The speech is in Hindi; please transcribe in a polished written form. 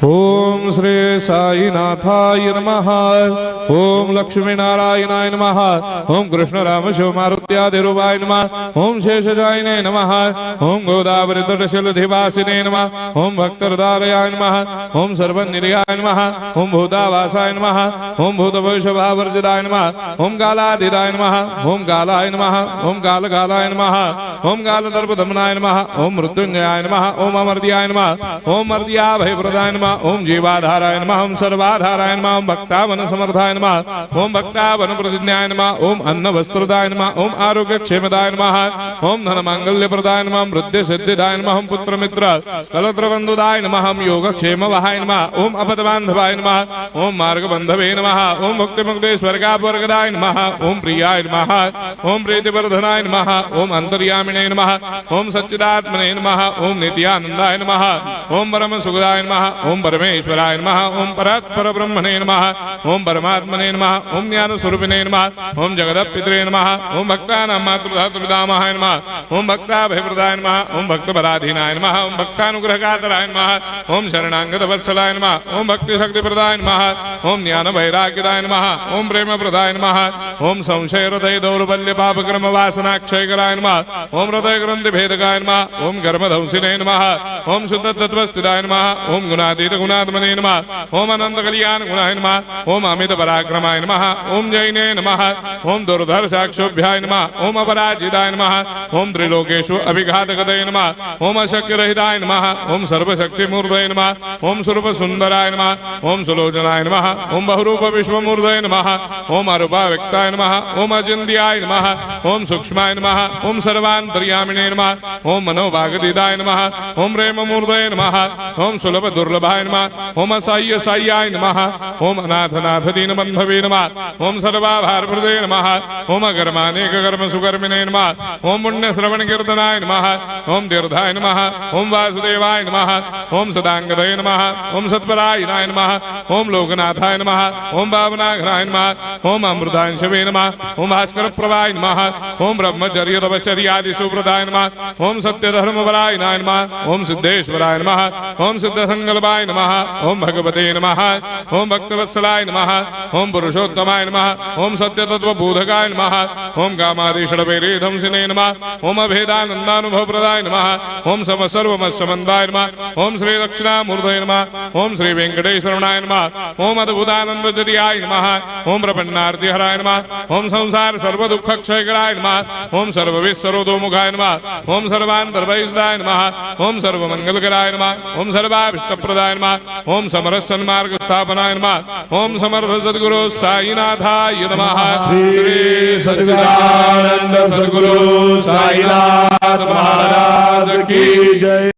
ओम श्री साईनाथाय नमः। ओम लक्ष्मी नारायणाय नमः। ओम कृष्ण राम शिव मारुत्यादिरूपाय नमः। ओम शेषशायिने नमः। ओम गोदावरी तटशिलधिवासिने नमः। ओम भक्तहृदयाय नमः। ओम सर्वनिलयाय नमः। ओम भूतावासाय नमः। ओम भूतभविष्यभावर्जिताय नमः। ओम कालाधीराय नमः। ओम कालाय नमः। ओम कालकालाय नमः। ओम कालदर्पदमनाय नमः। ओम मृत्युंजयाय नमः। ओम अमर्त्याय नमः। ओम मर्त्याभयप्रदाय नमः। ओम जीवाधाराय नमः। ओम सर्वाधाराय नमः। ओम भक्तावन समर्थाय नमः। ओम भक्तावन प्रतिज्ञाय नमः। ओम अन्न वस्त्रदाय नमः। ओम आरोग्य क्षेमदाय नमः। ओम धन मांगल्य प्रदाय नमः। ओम वृद्धि सिद्धिदाय नमः। ओम पुत्र मित्र कलत्र बंधुदाय नमः। ओम योग क्षेम वहाय नमः। ओम अपद बांधवाय नमः। ओम मार्ग बंधवे नमः। ओम मुक्ति मुक्ति स्वर्गापवर्गदाय नमः। ओम प्रियाय नमः। ओम प्रीतिवर्धनाय नमः। ओम अंतर्यामिने नमः। ओम सच्चिदात्मने नमः। ओम नित्यानंदाय नमः। ओम परम सुखदाय नमः। ओम परमेश्वराय नमः। ओम परात्पर ब्रह्मणे नमः। ओम परमात्मने नमः। ओम ज्ञान स्वरूपिणे नमः। ओम जगदपितरे नमः। ओम भक्तानां मातृधातुर्पितामहाय नमः। ओम भक्ताभयप्रदाय नमः। ओम भक्तपराधीनाय नमः। ओम भक्तानुग्रहकातराय नमः। ओम शरणागत वत्सलाय नमः। ओम भक्ति शक्ति प्रदाय नमः। ओम ज्ञान वैराग्यदाय नमः। ओम प्रेम प्रदाय नमः। ओम संशय हृदय दौर्बल्य पापक्रम वासना क्षयकराय नमः। ओम हृदय ग्रंथि भेदकाय नमः। ओम गर्भधंसिने नमः। ओम शुद्ध तत्वस्थिताय नमः। ओम गुणातीत गुणात्मने नमः। ओम अनंत कल्याण गुणाय नमः। ओम अमित पराक्रमाय नमः। ओम जैने नमः। ओम दुर्धर्षाक्षोभ्याय नमः। ओम अपराजिताय नमः। ओम त्रिलोकेषु अभिघातगतये नमः। ओम अशक्य रहिताय नमः। ओम सर्वशक्ति मूर्धये नमः। ओम स्वरूप सुंदराय नमः। ओम सुलोचनाय नमः। ओम बहुरूप विश्वमूर्धये नमः। ओम अरूपाव्यक्ताय नमः। ओम अचिन्त्याय नमः। ओम सूक्ष्माय नमः। ओम सर्वान्तर्यामिने नमः। ओम मनोभागदिदाय नमः। ओम प्रेममूर्धये नमः। ओम सुलभ दुर्लभाय नमः। ओम असाह्य साह्याय नमः। ओम अनाथनाथ दीनबन्धवे नमः। ओम सर्वाभारप्रदे नमः। ओम अकर्मानेक कर्म सुकर्मिणे नमः। ओम पुण्य श्रवण कीर्तनाय नमः। ओम तीर्थाय नमः। ओम वासुदेवाय नमः। ओम सदांगदये नमः। ओम सत्परायणाय नमः। ओम लोकनाथाय नमः। ओम भावनाघ्नाय नमः। ओम अमृतांशवे नमः। ओम भास्कर प्रभाय नमः। ओम ब्रह्मचर्य तपश्चर्यादि सुप्रदाय नमः। ओम सत्य धर्मपरायणाय नमः। ओम सिद्धेश्वराय नमः। ओम सिद्ध संकल्पाय नमः। ओम भगवते नमः। ओम भक्तवत्सलाय नमः। ओम पुरुषोत्तमाय नमः। ओम सत्य तत्व बोधकाय नमः। ओम कामादिषडवैरे धंसिने नमः। ओम अभेदानंदानुभव प्रदाय नमः। ओम सम सर्वमस्समन्दाय नमः। ओम श्री दक्षिणामूर्तये नमः। ओम श्री वेंकटेश्वरनाय नमः। ओम अद्भुतानंदजटियाय नमः। ओम प्रपन्नार्ति हराय नमः। ओम संसार सर्व दुख क्षयकराय नमः। ओम सर्वविश्वरोधोमुखाय नमः। ओम सर्वान्तर्भयदाय नमः। ओम सर्वमंगलकराय नमः। ओम सर्वाभिष्टप्रदाय नमः। ओम समरस सन्मार्ग स्थापनाय नमः। ओम समर्थ सद्गुरु साईनाथाय नमः। श्री सच्चिदानंद सद्गुरु साईनाथ महाराज की जय।